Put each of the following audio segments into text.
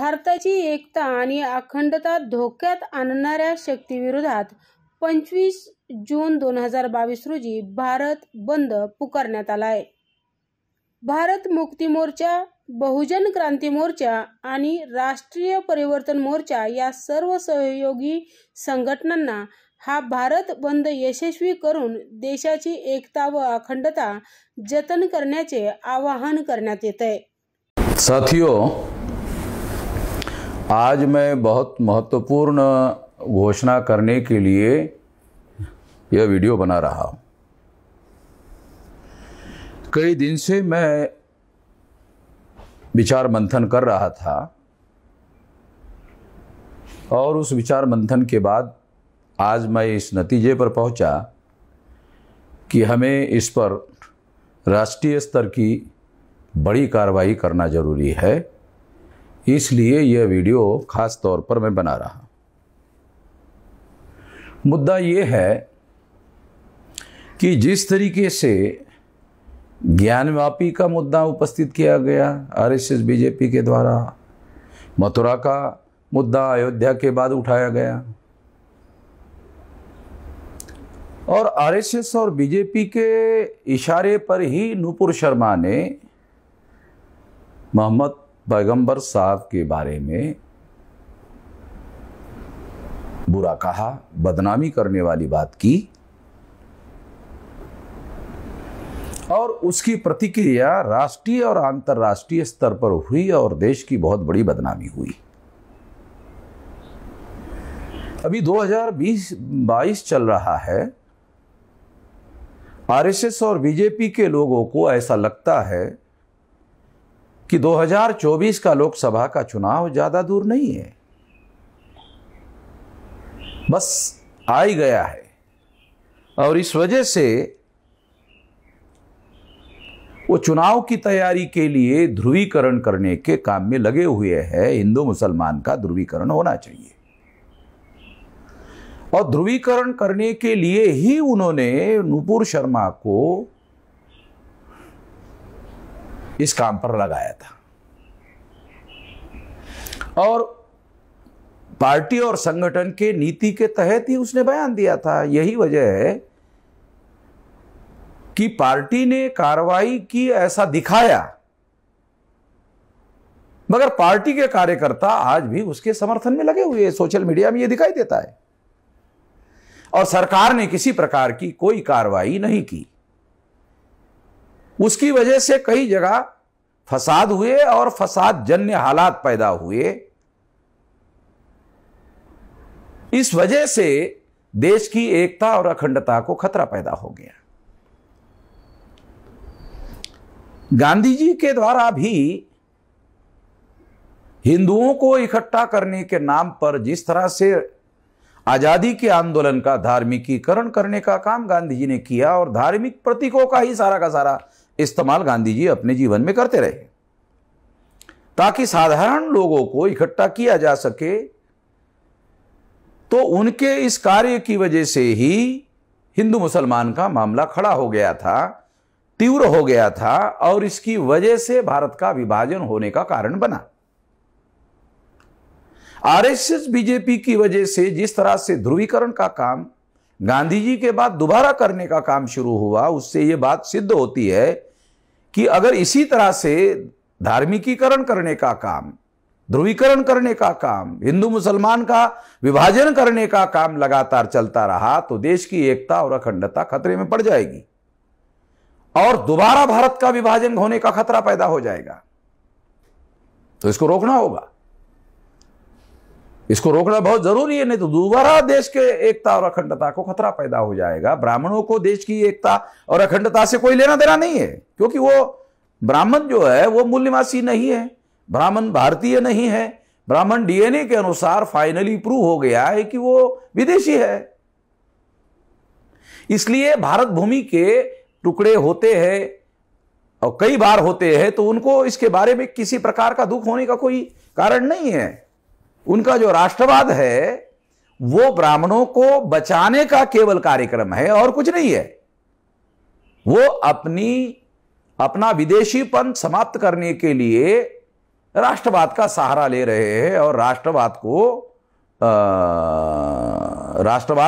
भारताची एकता आणि अखंडता धोक्यात आणणाऱ्या शक्तीविरोधात 25 जून 2022 रोजी भारत बंद पुकारण्यात आला आहे। भारत मुक्ती मोर्चा, बहुजन क्रांती मोर्चा आणि राष्ट्रीय परिवर्तन मोर्चा या सर्व सहयोगी संघटनांना हा भारत बंद यशस्वी करून देशाची एकता व अखंडता जतन करण्याचे आवाहन करण्यात येत आहे। साथियों, आज मैं बहुत महत्वपूर्ण घोषणा करने के लिए यह वीडियो बना रहा हूँ। कई दिन से मैं विचार मंथन कर रहा था और उस विचार मंथन के बाद आज मैं इस नतीजे पर पहुंचा कि हमें इस पर राष्ट्रीय स्तर की बड़ी कार्रवाई करना जरूरी है। इसलिए यह वीडियो खास तौर पर मैं बना रहा हूं। मुद्दा ये है कि जिस तरीके से ज्ञानवापी का मुद्दा उपस्थित किया गया आरएसएस बीजेपी के द्वारा, मथुरा का मुद्दा अयोध्या के बाद उठाया गया और आरएसएस और बीजेपी के इशारे पर ही नूपुर शर्मा ने मोहम्मद पैगंबर साहब के बारे में बुरा कहा, बदनामी करने वाली बात की और उसकी प्रतिक्रिया राष्ट्रीय और अंतर्राष्ट्रीय स्तर पर हुई और देश की बहुत बड़ी बदनामी हुई। अभी 2020-22 चल रहा है। आरएसएस और बीजेपी के लोगों को ऐसा लगता है कि 2024 का लोकसभा का चुनाव ज्यादा दूर नहीं है, बस आ ही गया है और इस वजह से वो चुनाव की तैयारी के लिए ध्रुवीकरण करने के काम में लगे हुए हैं। हिंदू मुसलमान का ध्रुवीकरण होना चाहिए और ध्रुवीकरण करने के लिए ही उन्होंने नूपुर शर्मा को इस काम पर लगाया था और पार्टी और संगठन के नीति के तहत ही उसने बयान दिया था। यही वजह है कि पार्टी ने कार्रवाई की ऐसा दिखाया, मगर पार्टी के कार्यकर्ता आज भी उसके समर्थन में लगे हुए हैं। सोशल मीडिया में यह दिखाई देता है और सरकार ने किसी प्रकार की कोई कार्रवाई नहीं की। उसकी वजह से कई जगह फसाद हुए और फसाद जन्य हालात पैदा हुए। इस वजह से देश की एकता और अखंडता को खतरा पैदा हो गया। गांधी जी के द्वारा भी हिंदुओं को इकट्ठा करने के नाम पर जिस तरह से आजादी के आंदोलन का धार्मिकीकरण करने का काम गांधी जी ने किया और धार्मिक प्रतीकों का ही सारा का सारा इस्तेमाल गांधी जी अपने जीवन में करते रहे ताकि साधारण लोगों को इकट्ठा किया जा सके, तो उनके इस कार्य की वजह से ही हिंदू मुसलमान का मामला खड़ा हो गया था, तीव्र हो गया था और इसकी वजह से भारत का विभाजन होने का कारण बना। आरएसएस बीजेपी की वजह से जिस तरह से ध्रुवीकरण का काम गांधी जी के बाद दोबारा करने का काम शुरू हुआ, उससे यह बात सिद्ध होती है कि अगर इसी तरह से धार्मिकीकरण करने का काम, ध्रुवीकरण करने का काम, हिंदू मुसलमान का विभाजन करने का काम लगातार चलता रहा तो देश की एकता और अखंडता खतरे में पड़ जाएगी और दोबारा भारत का विभाजन होने का खतरा पैदा हो जाएगा। तो इसको रोकना होगा, इसको रोकना बहुत जरूरी है, नहीं तो दोबारा देश के एकता और अखंडता को खतरा पैदा हो जाएगा। ब्राह्मणों को देश की एकता और अखंडता से कोई लेना देना नहीं है, क्योंकि वो ब्राह्मण जो है वो मूल निवासी नहीं है, ब्राह्मण भारतीय नहीं है। ब्राह्मण डीएनए के अनुसार फाइनली प्रूव हो गया है कि वो विदेशी है। इसलिए भारत भूमि के टुकड़े होते हैं और कई बार होते हैं तो उनको इसके बारे में किसी प्रकार का दुख होने का कोई कारण नहीं है। उनका जो राष्ट्रवाद है वो ब्राह्मणों को बचाने का केवल कार्यक्रम है और कुछ नहीं है। वो अपना विदेशीपन समाप्त करने के लिए राष्ट्रवाद का सहारा ले रहे हैं और राष्ट्रवाद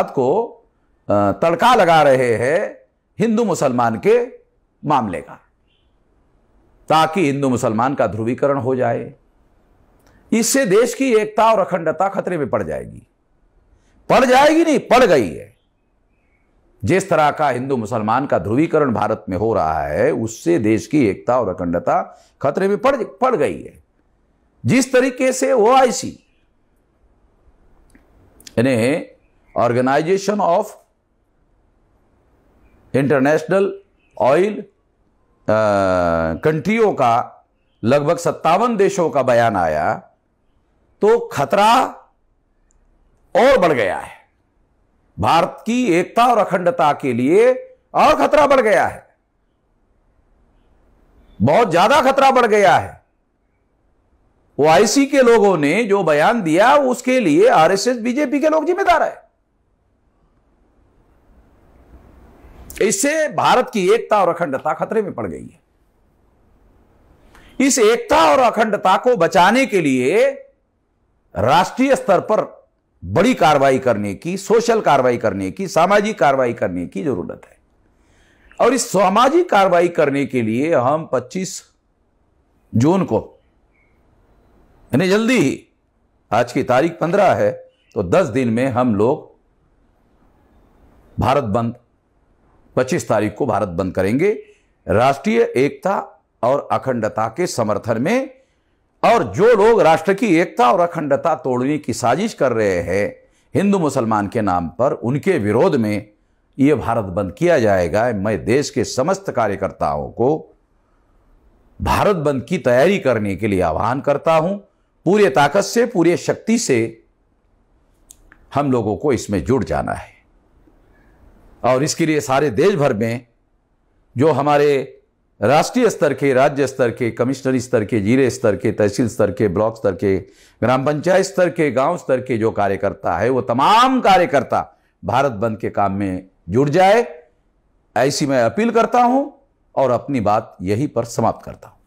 को तड़का लगा रहे हैं हिंदू मुसलमान के मामले का, ताकि हिंदू मुसलमान का ध्रुवीकरण हो जाए। इससे देश की एकता और अखंडता खतरे में पड़ जाएगी। पड़ जाएगी नहीं, पड़ गई है। जिस तरह का हिंदू मुसलमान का ध्रुवीकरण भारत में हो रहा है, उससे देश की एकता और अखंडता खतरे में पड़ गई है। जिस तरीके से ओआईसी यानी ऑर्गेनाइजेशन ऑफ इंटरनेशनल ऑयल कंट्रियों का लगभग 57 देशों का बयान आया, तो खतरा और बढ़ गया है। भारत की एकता और अखंडता के लिए और खतरा बढ़ गया है, बहुत ज्यादा खतरा बढ़ गया है। ओआईसी के लोगों ने जो बयान दिया, उसके लिए आरएसएस बीजेपी के लोग जिम्मेदार है। इससे भारत की एकता और अखंडता खतरे में पड़ गई है। इस एकता और अखंडता को बचाने के लिए राष्ट्रीय स्तर पर बड़ी कार्रवाई करने की, सोशल कार्रवाई करने की, सामाजिक कार्रवाई करने की जरूरत है। और इस सामाजिक कार्रवाई करने के लिए हम 25 जून को, यानी जल्दी ही, आज की तारीख 15 है, तो 10 दिन में हम लोग भारत बंद, 25 तारीख को भारत बंद करेंगे, राष्ट्रीय एकता और अखंडता के समर्थन में। और जो लोग राष्ट्र की एकता और अखंडता तोड़ने की साजिश कर रहे हैं हिंदू मुसलमान के नाम पर, उनके विरोध में यह भारत बंद किया जाएगा। मैं देश के समस्त कार्यकर्ताओं को भारत बंद की तैयारी करने के लिए आह्वान करता हूं। पूरे ताकत से, पूरी शक्ति से हम लोगों को इसमें जुट जाना है। और इसके लिए सारे देश भर में जो हमारे राष्ट्रीय स्तर के, राज्य स्तर के, कमिश्नरी स्तर के, जिले स्तर के, तहसील स्तर के, ब्लॉक स्तर के, ग्राम पंचायत स्तर के, गांव स्तर के जो कार्यकर्ता है, वो तमाम कार्यकर्ता भारत बंद के काम में जुट जाए, ऐसी मैं अपील करता हूं और अपनी बात यहीं पर समाप्त करता हूं।